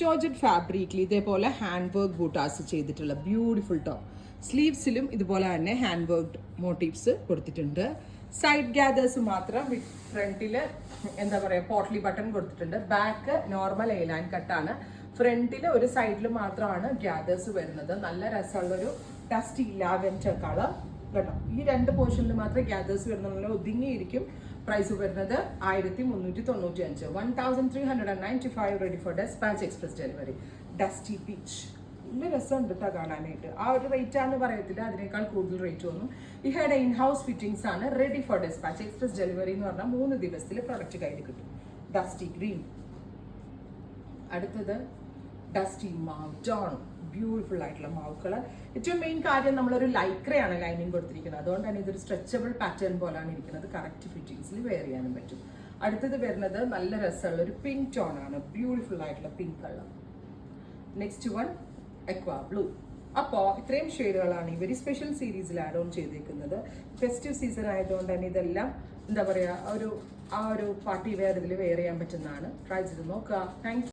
Georgette ഫാബ്രിക്കിൽ ഇതേപോലെ hand work ബൂട്ടാസ് ചെയ്തിട്ടുള്ള ബ്യൂട്ടിഫുൾ ടോപ്പ്. സ്ലീവ്സിലും ഇതുപോലെ തന്നെ ഹാൻഡ് വർക്ക് മോട്ടീവ്സ് കൊടുത്തിട്ടുണ്ട്. സൈഡ് ഗ്യാദേഴ്സ് മാത്രം ഫ്രണ്ടിൽ എന്താ പറയുക പോട്ട്ലി ബട്ടൺ കൊടുത്തിട്ടുണ്ട്. ബാക്ക് നോർമൽ എ ലൈൻ കട്ടാണ്. ഫ്രണ്ടിൽ ഒരു സൈഡിൽ മാത്രമാണ് ഗ്യാദേഴ്സ് വരുന്നത്. നല്ല രസമുള്ളൊരു ഡസ്റ്റി ലാവെൻഡർ കളർ കേട്ടോ. ഈ രണ്ട് പോർഷനിൽ മാത്രമേ ഗ്യാദേഴ്സ് വരുന്നുള്ളൂ. ഒതുങ്ങിയിരിക്കും. പ്രൈസ് വരുന്നത് 1395, 1395 ready for despatch express delivery. Dusty peach നല്ല രസമുണ്ട് കേട്ടോ കാണാനായിട്ട്. ആ ഒരു റേറ്റ് ആണെന്ന് പറയത്തില്ല, അതിനേക്കാൾ കൂടുതൽ റേറ്റ് വന്നു. ഇഹയുടെ ഇൻ ഹൗസ് ഫിറ്റിംഗ്സ് ആണ്. Ready for despatch express delivery എന്ന് പറഞ്ഞാൽ 3 ദിവസത്തിൽ പ്രൊഡക്റ്റ് കയ്യിൽ കിട്ടും. Dusty green. അടുത്തത് ഡസ്റ്റി മാവ് ടോൺ. ബ്യൂട്ടിഫുൾ ആയിട്ടുള്ള മാവ് കളർ. ഏറ്റവും മെയിൻ കാര്യം നമ്മളൊരു ലൈക്രയാണ് ലൈനിങ് കൊടുത്തിരിക്കുന്നത്. അതുകൊണ്ട് തന്നെ ഇതൊരു സ്ട്രെച്ചബിൾ പാറ്റേൺ പോലാണ് ഇരിക്കുന്നത്. കറക്റ്റ് ഫിറ്റിംഗ്സിൽ വെയർ ചെയ്യാനും പറ്റും. അടുത്തത് വരുന്നത് നല്ല രസമുള്ള ഒരു പിങ്ക് ടോൺ ആണ്. ബ്യൂട്ടിഫുൾ ആയിട്ടുള്ള pink colour. Next one aqua blue. അപ്പോൾ ഇത്രയും ഷെയ്ഡുകളാണ് ഈ വെരി സ്പെഷ്യൽ സീരീസിൽ ആഡ് ഓൺ ചെയ്തേക്കുന്നത്. ഫെസ്റ്റീവ് സീസൺ ആയതുകൊണ്ട് തന്നെ ഇതെല്ലാം എന്താ പറയുക ആ ഒരു പാർട്ടി വെയർ ഇതിൽ വെയർ ചെയ്യാൻ പറ്റുന്നതാണ്. ട്രൈ ചെയ്ത് നോക്കുക. താങ്ക്